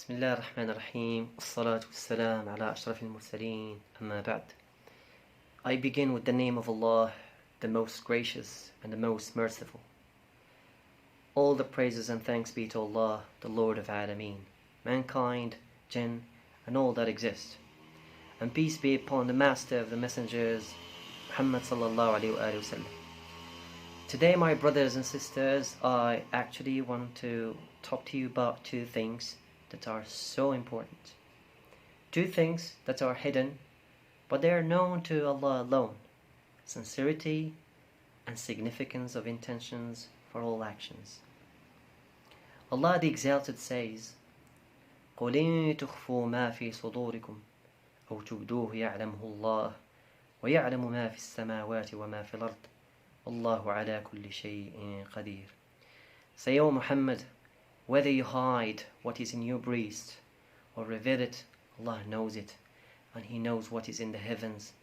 بسم الله الرحمن الرحيم والصلاة والسلام على أشرف المرسلين أما بعد. I begin with the name of Allah, the most gracious and the most merciful. All the praises and thanks be to Allah, the Lord of Alameen, mankind, jinn, and all that exist. And peace be upon the master of the messengers, Muhammad sallallahu alayhi wa sallam. Today, my brothers and sisters, I actually want to talk to you about two things that are so important. Two things that are hidden, but they are known to Allah alone: sincerity and significance of intentions for all actions. Allah the Exalted says, قُلْ إِن تُخْفُوا مَا فِي صُدُورِكُمْ أَوْ تُبْدُوهُ يَعْلَمْهُ اللَّهُ وَيَعْلَمُ مَا فِي السَّمَاوَاتِ وَمَا فِي الْأَرْضِ وَاللَّهُ عَلَى كُلِّ شَيْءٍ قَدِيرٌ. Say, O Muhammad, whether you hide what is in your breast or reveal it, Allah knows it, and He knows what is in the heavens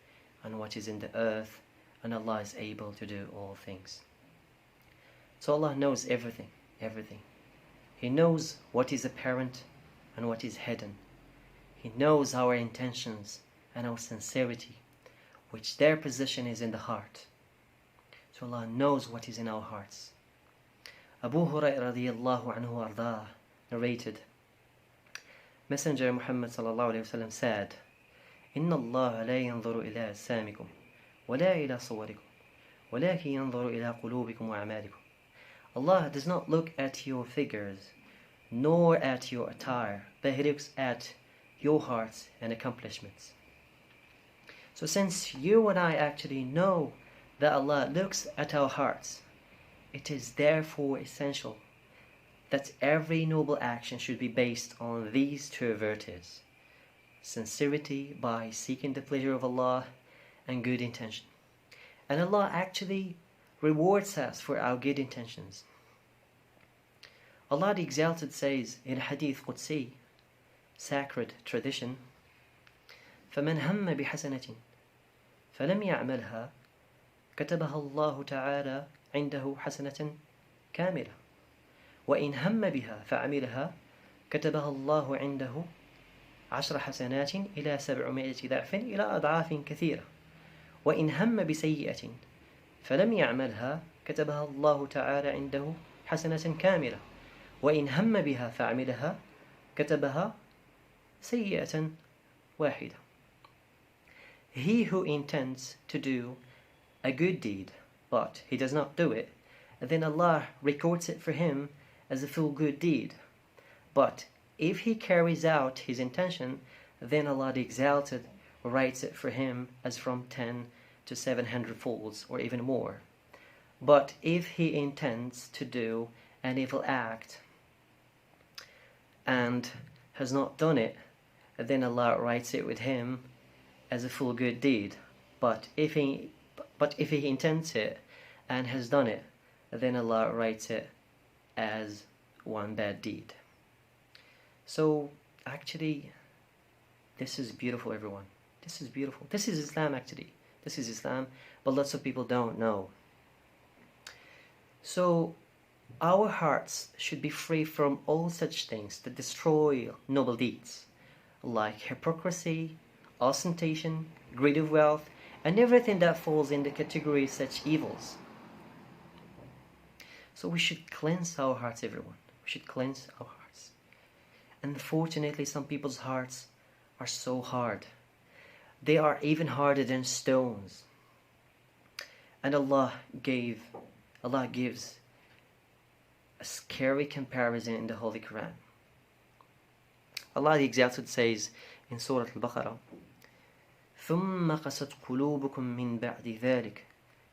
and what is in the earth, and Allah is able to do all things. So Allah knows everything, everything. He knows what is apparent and what is hidden. He knows our intentions and our sincerity, which their position is in the heart. So Allah knows what is in our hearts. Abu Hurairah radiyallahu anhu ardah narrated, Messenger Muhammad sallallahu alayhi wa sallam said, إِنَّ اللَّهَ لَا يَنظُرُ إِلَىٰ أَجْسَامِكُمْ وَلَا إِلَىٰ صُوَرِكُمْ وَلَكِنْ يَنظُرُ إِلَىٰ قُلُوبِكُمْ وَأَعْمَالِكُمْ. Allah does not look at your figures, nor at your attire, but He looks at your hearts and accomplishments. So since you and I actually know that Allah looks at our hearts, it is therefore essential that every noble action should be based on these two virtues: sincerity by seeking the pleasure of Allah, and good intention. And Allah actually rewards us for our good intentions. Allah the Exalted says in Hadith Qudsi, sacred tradition, فَمَنْ هَمَّ بِحَسَنَةٍ فَلَمْ يَعْمَلْهَا كتبها الله تعالى عنده حسنة كاملة وإن هم بها فعملها كتبها الله عنده 10 حسنات إلى 700 ضعف إلى أضعاف كثيرة وإن هم بسيئة فلم يعملها كتبها الله تعالى عنده حسنة كاملة وإن هم بها فعملها كتبها سيئة واحدة. He who intends to do a good deed, but he does not do it, then Allah records it for him as a full good deed. But if he carries out his intention, then Allah the Exalted writes it for him as from 10 to 700 folds or even more. But if he intends to do an evil act and has not done it, then Allah writes it with him as a full good deed. But if he intends it and has done it, then Allah writes it as one bad deed. So actually, this is beautiful, everyone. This is beautiful. This is Islam, actually. This is Islam, but lots of people don't know. So our hearts should be free from all such things that destroy noble deeds, like hypocrisy, ostentation, greed of wealth, and everything that falls in the category of such evils. So we should cleanse our hearts, everyone. We should cleanse our hearts. Unfortunately, some people's hearts are so hard. They are even harder than stones. And Allah gives a scary comparison in the Holy Quran. Allah the Exalted says in Surah Al-Baqarah, ثم قست قلوبكم من بعد ذلك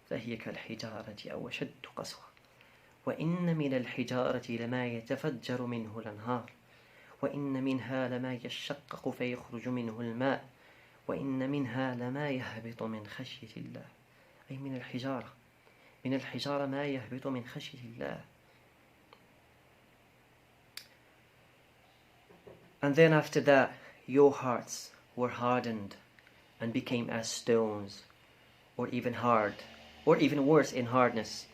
فهي كالحجارة أو أشد قسوة وإن من الحجارة لما يتفجر منه الأنهار وإن منها لما يشقق فيخرج منه الماء وإن منها لما يهبط من خشية الله. أي من الحجارة ما يهبط من خشية الله. And then after that, your hearts were hardened and became as stones, or even hard, or even worse in hardness.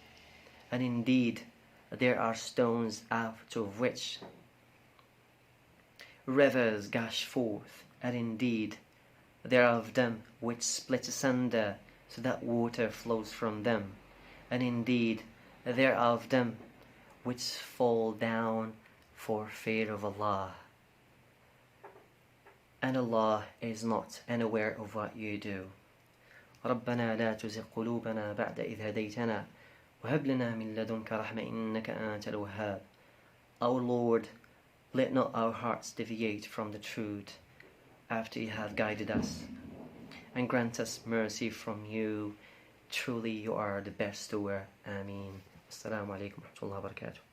And indeed, there are stones out of which rivers gush forth, and indeed there are of them which split asunder, so that water flows from them, and indeed there are of them which fall down for fear of Allah. And Allah is not unaware of what you do. ربنا لا تزغ قلوبنا بعد إذ هديتنا وهب لنا من لدنك رحمة إنك أنت الوهاب. Our Lord, let not our hearts deviate from the truth after you have guided us, and grant us mercy from you. Truly you are the best doer. Ameen. Assalamu alaikum wa rahmatullahi wa barakatuh.